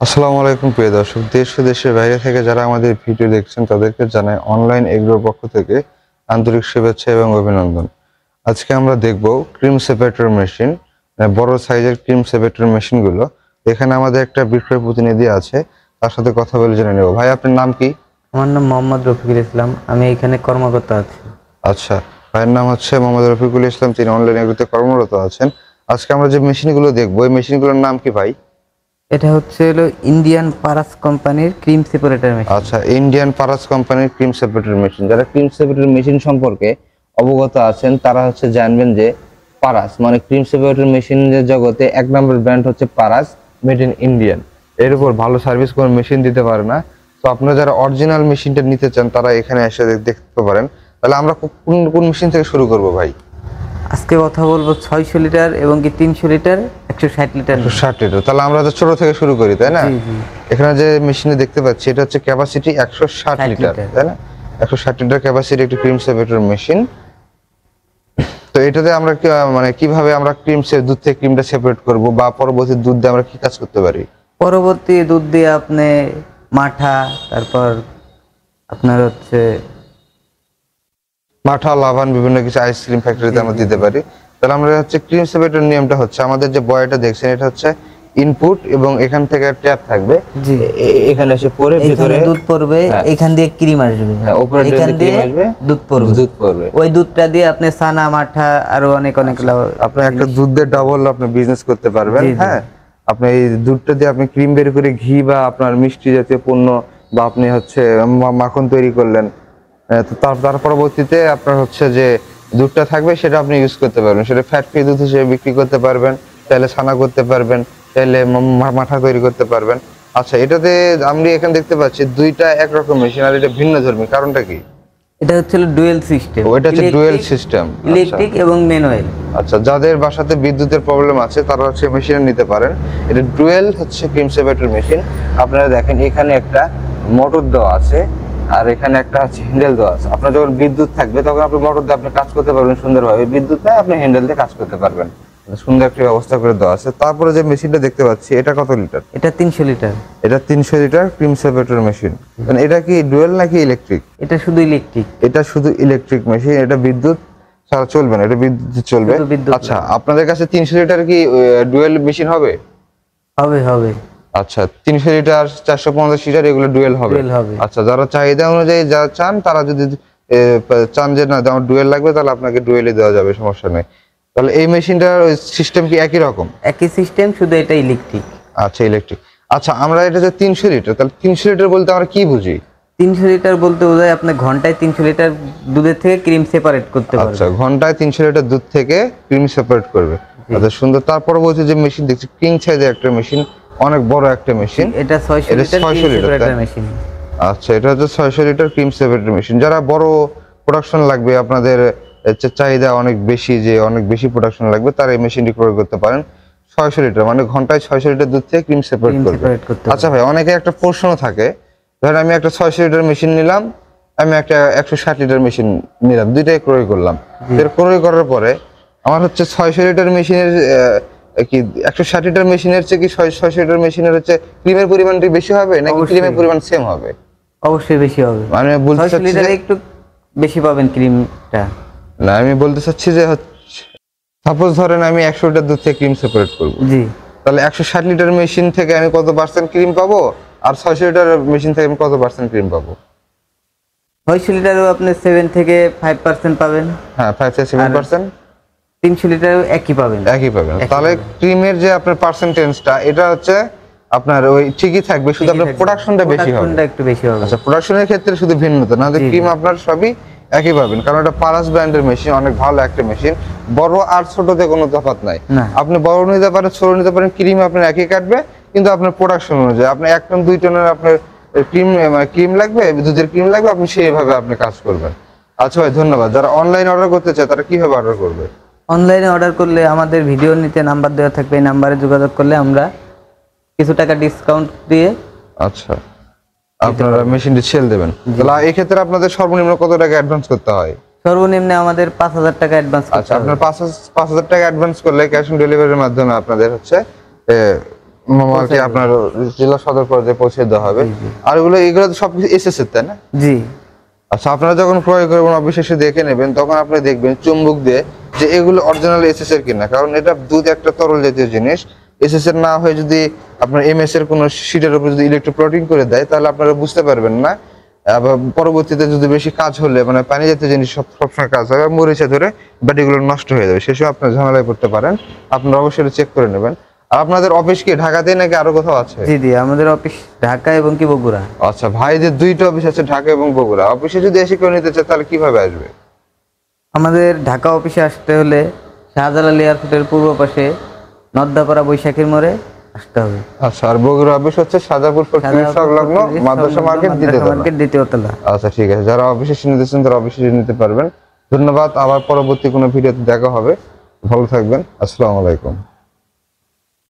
আসসালামু আলাইকুম প্রিয় দর্শক, দেশ ও দেশের বাইরে থেকে যারা আমাদের ভিডিও দেখছেন তাদেরকে জানাই অনলাইন এগ্রোর পক্ষ থেকে আন্তরিক শুভেচ্ছা এবং অভিনন্দন। আজকে আমরা দেখব ক্রিম সেপারেটর মেশিন, বড় সাইজের ক্রিম সেপারেটর মেশিনগুলো। এখানে আমাদের একটা বিক্রয় প্রতিনিধি আছে, তার সাথে কথা বলে জেনে নেব। ভাই, আপনার নাম কি? আমার নাম মোহাম্মদ রফিকুল ইসলাম। আমি এখানে কর্মকর্তা আছি। আচ্ছা, ভাইয়ের নাম হচ্ছে মোহাম্মদ রফিকুল ইসলাম, তিনি অনলাইন এগ্রোতে কর্মরত আছেন। আজকে আমরা যে মেশিনগুলো দেখবো, এই মেশিনগুলোর নাম কি ভাই? এটা হলো ইন্ডিয়ান পারাস কোম্পানির ক্রিম সেপারেটর মেশিন। আচ্ছা, ইন্ডিয়ান পারাস কোম্পানির ক্রিম সেপারেটর মেশিন। যারা ক্রিম সেপারেটর মেশিন সম্পর্কে অবগত আছেন তারা জানবেন যে পারাস মানে ক্রিম সেপারেটর মেশিনের জগতে এক নম্বর ব্র্যান্ড হচ্ছে পারাস, মেড ইন ইন্ডিয়ান। এর উপর ভালো সার্ভিস কোনো মেশিন দিতে পারে না। তো আপনারা যারা অরিজিনাল মেশিনটা নিতে চান তারা এখানে এসে দেখতে পারেন। তাহলে আমরা কোন কোন মেশিন থেকে শুরু করব ভাই? আজকে কথা বলবো 600 লিটার এবং কি 300 লিটার, 160 লিটার। 160 লিটার। তাহলে আমরা তো ছোট থেকে শুরু করি, তাই না? জি জি। এখানে যে মেশিনে দেখতে পাচ্ছি এটা হচ্ছে ক্যাপাসিটি 160 লিটার, তাই না? 160 লিটার ক্যাপাসিটি একটি ক্রিম সেপারেটর মেশিন। তো এটাতে আমরা মানে কিভাবে আমরা দুধ থেকে ক্রিমটা সেপারেট করব, বা পরবর্তী দুধ দিয়ে আমরা কি কাজ করতে পারি? পরবর্তী দুধ দিয়ে আপনি মাঠা, তারপর আপনার মাঠা, লাভান, বিভিন্ন কিছু আইসক্রিম ফ্যাক্টরিতে আমরা দিতে পারি। তাহলে আমরা ক্রিম সেপারেটর নিয়মটা হচ্ছে, আমাদের যে বয়টা দেখছেন এটা হচ্ছে ইনপুট, এবং এখান থেকে ট্যাপ থাকবে। জি, এখানে এসে পড়ে ভিতরে দুধ পড়বে, এখান দিয়ে ক্রিম আসবে, উপরে এখান দিয়ে দুধ পড়বে। ওই দুধটা দিয়ে আপনি সানা, মাঠা আরো অনেক আপনি একটা দুধ দিয়ে ডাবল আপনি বিজনেস করতে পারবেন। হ্যাঁ, আপনি এই দুধটা দিয়ে আপনি ক্রিম বের করে ঘি বা আপনার মিষ্টি জাতীয় পণ্য, বা আপনি মাখন তৈরি করলেন। তো তার পরবর্তীতে আপনার যে দুধটা থাকবে সেটা আপনি ইউজ করতে পারবেন। সেটা ফ্যাট ফ্রি দুধ হিসেবে বিক্রি করতে পারবেন, চাইলে ছানা করতে পারবেন, চাইলে মাঠা তৈরি করতে পারবেন। আচ্ছা, এটাতে আমি এখানে দেখতে পাচ্ছি দুইটা একরকম মেশিন, আর এটা ভিন্ন ধর্মী, কারণটা কি? এটা ডুয়েল সিস্টেম। ওটা হচ্ছে ডুয়েল সিস্টেম, ইলেকট্রিক এবং ম্যানুয়াল। আচ্ছা, যাদের বাসাতে বিদ্যুতের প্রবলেম আছে তারা মেশিন নিতে পারেন। এটা ডুয়েল ক্রিম সেপারেটর মেশিন। আপনারা দেখেন এখানে একটা মোটর দেওয়া আছে, আর এখানে একটা হ্যান্ডেল দেওয়া আছে। আপনার যখন বিদ্যুৎ থাকবে তখন আপনি মোটর দিয়ে আপনি কাজ করতে পারবেন সুন্দরভাবে, বিদ্যুৎ নেই আপনি হ্যান্ডেল দিয়ে কাজ করতে পারবেন। সুন্দর একটা ব্যবস্থা করে দেওয়া আছে। তারপরে যে মেশিনটা দেখতে পাচ্ছি এটা কত লিটার? এটা 300 লিটার। এটা 300 লিটার ক্রিম সেপারেটর মেশিন। এটা কি ডুয়েল নাকি ইলেকট্রিক? এটা শুধু ইলেকট্রিক। এটা শুধু ইলেকট্রিক মেশিন, এটা বিদ্যুৎ ছাড়া চলবে না, এটা বিদ্যুৎ চলবে। আচ্ছা, আপনাদের কাছে 300 লিটার কি ডুয়েল মেশিন হবে? হবে। আচ্ছা, 300 লিটার 450 লিটার এগুলো ডুয়েল হবে। আচ্ছা, যারা চাহিদা অনুযায়ী যা চান, তারা যদি চান যে না আমার ডুয়েল লাগবে, তাহলে আপনাকে ডুয়েলই দেওয়া যাবে, সমস্যা নেই। তাহলে এই মেশিনটার সিস্টেম কি একই রকম? একই সিস্টেম, শুধু এটা ইলেকট্রিক। আচ্ছা, ইলেকট্রিক। আচ্ছা, আমরা এটা যে 300 লিটার, তাহলে 300 লিটার বলতে আমরা কি বুঝি? 300 লিটার বলতে বোঝায় আপনি ঘন্টায় 300 লিটার দুধের থেকে ক্রিম সেপারেট করতে পারবেন। আচ্ছা, ঘন্টায় 300 লিটার দুধ থেকে ক্রিম সেপারেট করবে। আচ্ছা, সুন্দর। তার পরবর্তী যে মেশিন দেখছি কিং সাইজের একটা মেশিন, অনেক বড় একটা মেশিন। এটা 600 লিটার মেশিন। আচ্ছা, এটা হচ্ছে 600 লিটার ক্রিম সেপারেটর মেশিন। যারা বড় প্রোডাকশন লাগবে, আপনাদের চাহিদা অনেক বেশি, যে অনেক বেশি প্রোডাকশন লাগবে, তারা এই মেশিনটি ক্রয় করতে পারেন। 600 লিটার মানে ঘন্টায় 600 লিটার দুধ থেকে ক্রিম সেপারেট করবে। আচ্ছা ভাই, অনেকে একটা প্রশ্ন থাকে, ধরেন আমি একটা 600 লিটার মেশিন নিলাম, আমি একটা 160 লিটার মেশিন নিলাম, দুইটাই ক্রয় করলাম। এর ক্রয় করার পরে আমার 600 লিটার মেশিনের কি 160 লিটার মেশিনের চেয়ে কি 600 লিটার মেশিনের ক্রিমের পরিমাণটা বেশি হবে নাকি ক্রিমের পরিমাণ সেম হবে? অবশ্যই বেশি হবে। মানে বলতে চাচ্ছি 600 লিটারে একটু বেশি পাবেন ক্রিমটা। না, আমি বলতে চাচ্ছি যে সাপোজ ধরেন আমি 100 লিটার দুধ থেকে ক্রিম সেপারেট করব, জি, তাহলে 160 লিটার মেশিন থেকে আমি কত পার্সেন্ট ক্রিম পাবো, আর 600 লিটার মেশিন থেকে আমি কত পার্সেন্ট ক্রিম পাবো? 600 লিটারও আপনি 7 থেকে 5% পাবেন। হ্যাঁ, 5 থেকে 7%। 300 লিটারও একই পাবেন। তাহলে ক্রিমের যে আপনার পার্সেন্টেজটা, এটা আপনার ওই ঠিকই থাকবে, শুধু আপনার প্রোডাকশনটা বেশি হবে, একটু বেশি হবে। আচ্ছা, প্রোডাকশনের ক্ষেত্রে শুধু ভিন্নতা, না ক্রিম আপনার সবই একই পাবেন, কারণ এটা পারাস ব্র্যান্ডের মেশিন, অনেক ভালো একটা মেশিন। বড় আর ছোটতে কোনো তফাৎ নাই। আপনি বড় নিতে পারেন, ছোট নিতে পারেন, ক্রিম আপনার একই কাটবে, কিন্তু আপনার প্রোডাকশন অনুযায়ী আপনি 1 টন 2 টনের আপনার ক্রিম লাগবে, দুধের ক্রিম লাগবে, আপনি সেইভাবে আপনি কাজ করবেন। আচ্ছা ভাই, ধন্যবাদ। যারা অনলাইন অর্ডার করতে চায় তারা কিভাবে অর্ডার করবে? অনলাইনে অর্ডার করলে আমাদের ভিডিওর নিচে নাম্বার দেওয়া থাকবে, এই নাম্বারে যোগাযোগ করলে আমরা কিছু টাকা ডিসকাউন্ট দিয়ে আচ্ছা আপনারা মেশিনটি সেল দেবেন। তাহলে এই ক্ষেত্রে আপনাদের সর্বনিম্ন কত টাকা অ্যাডভান্স করতে হয়? সর্বনিম্ন আমাদের 5000 টাকা অ্যাডভান্স। আচ্ছা, আপনার 5000 টাকা অ্যাডভান্স করলে ক্যাশ অন ডেলিভারির মাধ্যমে আপনাদের মামাকে আপনার জেলা সদর পর্যায়ে পৌঁছে দেওয়া হবে। আর এগুলো তো সবকিছু এসএস এর, তাই না? জি। আচ্ছা, আপনারা যখন ক্রয় করবেন অবশেষে দেখে নেবেন, তখন আপনি দেখবেন চুম্বক দিয়ে যে এগুলো অরিজিনাল এসএস এর কিনা, কারণ এটা দুধ একটা তরল জাতীয় জিনিস। এসএস এর না হয়ে যদি আপনার এমএস এর কোনো শিটের উপর যদি ইলেকট্রোপ্লটিং করে দেয়, তাহলে আপনারা বুঝতে পারবেন না। আবার পরবর্তীতে যদি বেশি কাজ হলে, মানে পানি জাতীয় জিনিস সবসময় কাজ হয়, মরিচা ধরে ব্যাটিগুলো নষ্ট হয়ে যাবে, সেসব আপনার ঝামেলায় পড়তে পারেন। আপনারা অবশ্যই চেক করে নেবেন। আর আপনাদের অফিস কি ঢাকাতেই নাকি আরো কোথাও আছে? জি জি, আমাদের অফিস ঢাকা এবং কি বগুড়া। আচ্ছা, ভাইদের দুইটা অফিস আছে, ঢাকা এবং বগুড়া। অফিসে যদি এসে কেউ নিতে চায় তাহলে কিভাবে আসবে? আমাদের ঢাকা অফিসে আসতে হলে শাহজালাল এয়ারপোর্টের পূর্ব পাশে নদ্দাপাড়া বৈশাখীর মোড়ে আসতে হবে। আচ্ছা, আর বগুড়া অফিস হচ্ছে সাজাপুর ফ্যাক্টরি সংলগ্ন মাদ্রাসা মার্কেট দ্বিতীয় তলা। আচ্ছা, ঠিক আছে। যারা অফিসে নিতেছেন তারা অফিসে নিতে পারবেন। ধন্যবাদ। আবার পরবর্তী কোনো ভিডিওতে দেখা হবে। ভালো থাকবেন। আসসালামু আলাইকুম।